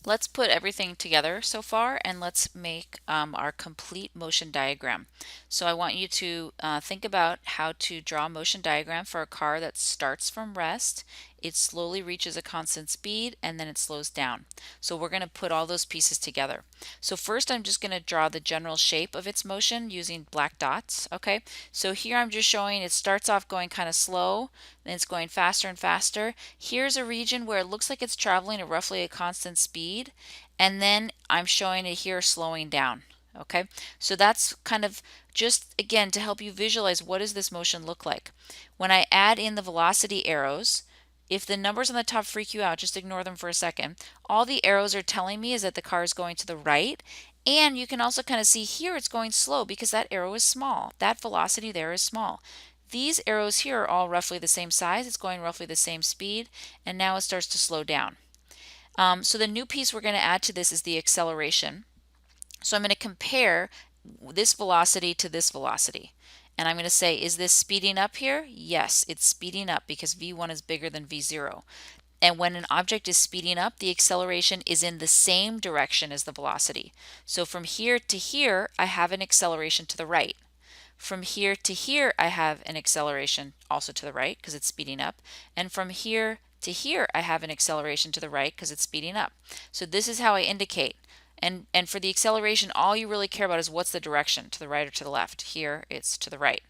Let's put everything together so far and let's make our complete motion diagram. So I want you to think about how to draw a motion diagram for a car that starts from rest, it slowly reaches a constant speed, and then it slows down. So we're going to put all those pieces together. So first I'm just going to draw the general shape of its motion using black dots. Okay, so here I'm just showing it starts off going kind of slow, then it's going faster and faster. Here's a region where it looks like it's traveling at roughly a constant speed, and then I'm showing it here slowing down. Okay, so that's kind of just again to help you visualize what does this motion look like. When I add in the velocity arrows, if the numbers on the top freak you out, just ignore them for a second. All the arrows are telling me is that the car is going to the right, and you can also kind of see here it's going slow because that arrow is small. That velocity there is small. These arrows here are all roughly the same size. It's going roughly the same speed, and now it starts to slow down. So the new piece we're going to add to this is the acceleration. So I'm going to compare this velocity to this velocity. And I'm going to say, is this speeding up here? Yes, it's speeding up because v1 is bigger than v0. And when an object is speeding up, the acceleration is in the same direction as the velocity. So from here to here, I have an acceleration to the right. From here to here, I have an acceleration also to the right because it's speeding up. And from here to here, I have an acceleration to the right because it's speeding up. So this is how I indicate. And for the acceleration, all you really care about is what's the direction, to the right or to the left. Here, it's to the right.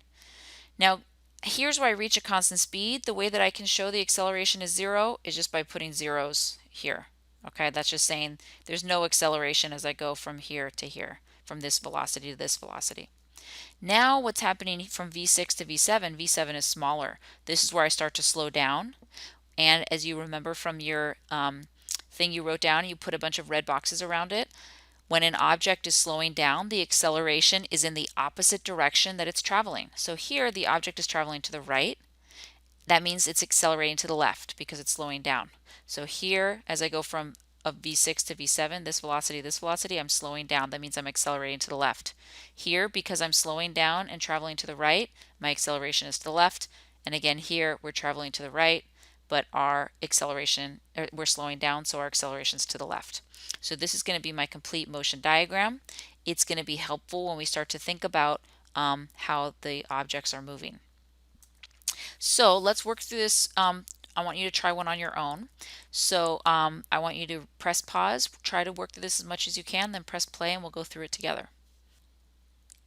Now, here's where I reach a constant speed. The way that I can show the acceleration is 0 is just by putting zeros here. Okay, that's just saying there's no acceleration as I go from here to here, from this velocity to this velocity. Now what's happening from V6 to V7, V7 is smaller. This is where I start to slow down. And as you remember from your thing you wrote down, you put a bunch of red boxes around it. When an object is slowing down, the acceleration is in the opposite direction that it's traveling. So here the object is traveling to the right. That means it's accelerating to the left because it's slowing down. So here, as I go from of V6 to V7, this velocity, I'm slowing down. That means I'm accelerating to the left. Here, because I'm slowing down and traveling to the right, my acceleration is to the left. And again, here we're traveling to the right, but our acceleration, we're slowing down, so our acceleration is to the left. So this is going to be my complete motion diagram. It's going to be helpful when we start to think about how the objects are moving. So let's work through this. I want you to try one on your own. So I want you to press pause, try to work through this as much as you can, then press play and we'll go through it together.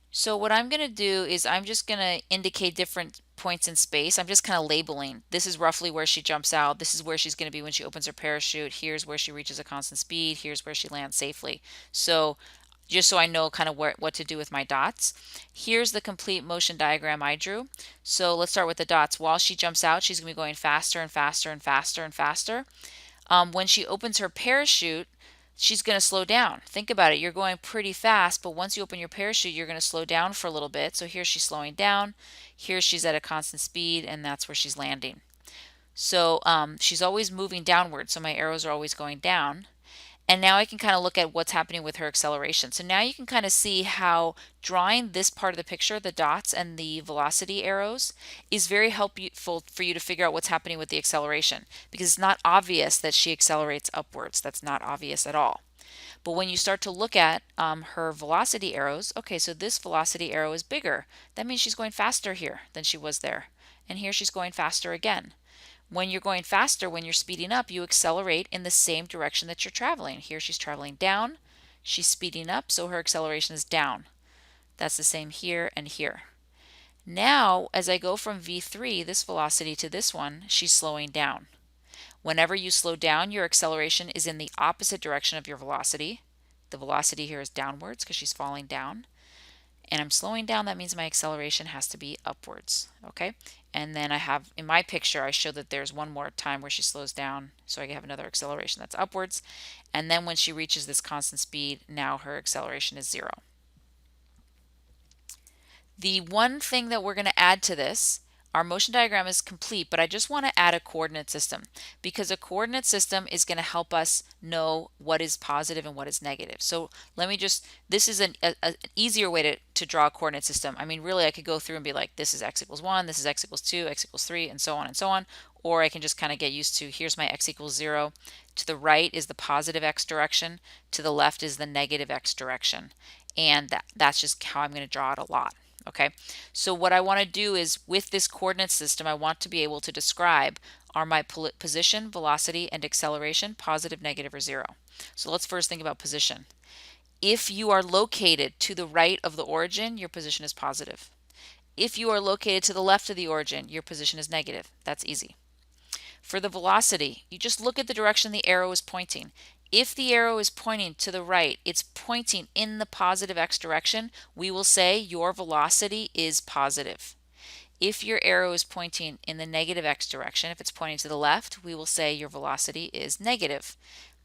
So what I'm going to do is I'm just going to indicate different points in space. I'm just kind of labeling. This is roughly where she jumps out. This is where she's going to be when she opens her parachute. Here's where she reaches a constant speed. Here's where she lands safely. So just so I know kind of what to do with my dots. Here's the complete motion diagram I drew. So let's start with the dots. While she jumps out, she's going to be going faster and faster and faster and faster. When she opens her parachute, she's going to slow down. Think about it. You're going pretty fast, but once you open your parachute, you're going to slow down for a little bit. So here she's slowing down. Here she's at a constant speed, and that's where she's landing. So she's always moving downward, so my arrows are always going down. And now I can kind of look at what's happening with her acceleration. So now you can kind of see how drawing this part of the picture, the dots and the velocity arrows, is very helpful for you to figure out what's happening with the acceleration, because it's not obvious that she accelerates upwards. That's not obvious at all. But when you start to look at her velocity arrows, okay, so this velocity arrow is bigger. That means she's going faster here than she was there. And here she's going faster again. When you're going faster, when you're speeding up, you accelerate in the same direction that you're traveling. Here she's traveling down, she's speeding up, so her acceleration is down. That's the same here and here. Now, as I go from V3, this velocity, to this one, she's slowing down. Whenever you slow down, your acceleration is in the opposite direction of your velocity. The velocity here is downwards because she's falling down. And I'm slowing down, that means my acceleration has to be upwards. Okay, and then I have in my picture I show that there's one more time where she slows down, so I have another acceleration that's upwards, and then when she reaches this constant speed, now her acceleration is 0. The one thing that we're going to add to this, our motion diagram is complete, but I just want to add a coordinate system, because a coordinate system is going to help us know what is positive and what is negative. So let me just, this is an easier way to draw a coordinate system. I mean, really, I could go through and be like, this is x equals 1, this is x equals 2, x equals 3, and so on and so on. or I can just kind of get used to, here's my x equals 0. To the right is the positive x direction. To the left is the negative x direction. And that's just how I'm going to draw it a lot. Okay, so what I want to do is with this coordinate system, I want to be able to describe, are my position, velocity, and acceleration positive, negative, or 0? So let's first think about position. If you are located to the right of the origin, your position is positive. If you are located to the left of the origin, your position is negative. That's easy. For the velocity, you just look at the direction the arrow is pointing. If the arrow is pointing to the right, it's pointing in the positive x direction, we will say your velocity is positive. If your arrow is pointing in the negative x direction, if it's pointing to the left, we will say your velocity is negative.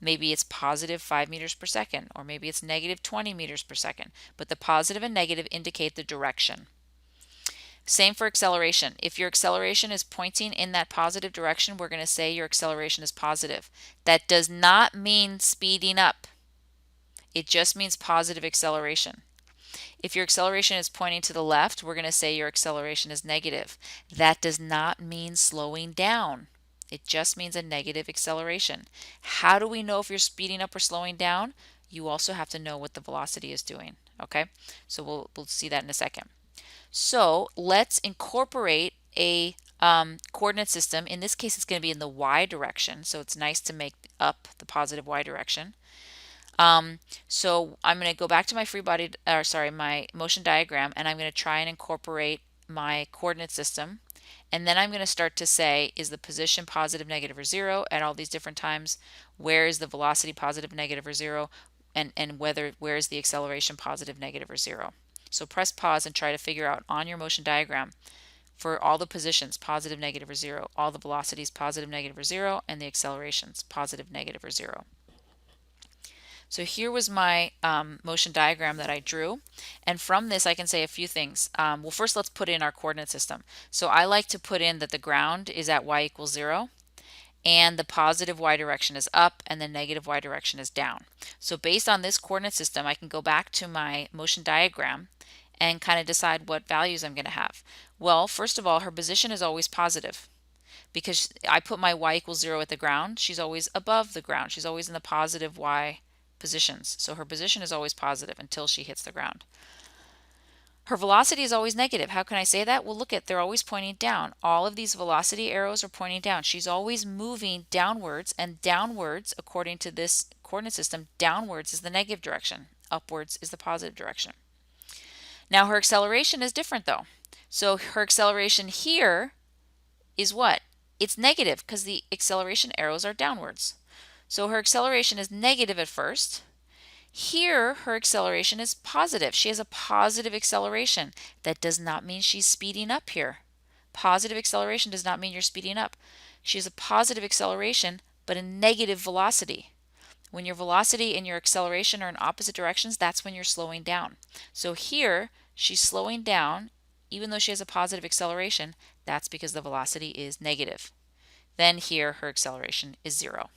Maybe it's positive 5 meters per second, or maybe it's negative 20 meters per second, but the positive and negative indicate the direction. Same for acceleration. If your acceleration is pointing in that positive direction, we're going to say your acceleration is positive. That does not mean speeding up. It just means positive acceleration. If your acceleration is pointing to the left, we're going to say your acceleration is negative. That does not mean slowing down. It just means a negative acceleration. How do we know if you're speeding up or slowing down? You also have to know what the velocity is doing. Okay, so we'll see that in a second. So let's incorporate a coordinate system. In this case, it's going to be in the y direction. So it's nice to make up the positive y direction. So I'm going to go back to my my motion diagram, and I'm going to try and incorporate my coordinate system. And then I'm going to start to say, is the position positive, negative, or 0 at all these different times? Where is the velocity positive, negative, or 0? And where is the acceleration positive, negative, or 0? So press pause and try to figure out on your motion diagram for all the positions, positive, negative, or 0, all the velocities, positive, negative, or 0, and the accelerations, positive, negative, or 0. So here was my motion diagram that I drew, and from this I can say a few things. Well, first let's put in our coordinate system. So I like to put in that the ground is at y equals 0, and the positive y direction is up and the negative y direction is down. So based on this coordinate system, I can go back to my motion diagram and kind of decide what values I'm going to have. Well, first of all, her position is always positive because I put my y equals 0 at the ground. She's always above the ground. She's always in the positive y positions. So her position is always positive until she hits the ground. Her velocity is always negative. How can I say that? Well, look at, they're always pointing down. All of these velocity arrows are pointing down. She's always moving downwards, and downwards, according to this coordinate system, downwards is the negative direction. Upwards is the positive direction. Now her acceleration is different though. So her acceleration here is what? It's negative because the acceleration arrows are downwards. So her acceleration is negative at first. Here, her acceleration is positive. She has a positive acceleration. That does not mean she's speeding up here. Positive acceleration does not mean you're speeding up. She has a positive acceleration, but a negative velocity. When your velocity and your acceleration are in opposite directions, that's when you're slowing down. So here, she's slowing down, even though she has a positive acceleration. That's because the velocity is negative. Then here, her acceleration is 0.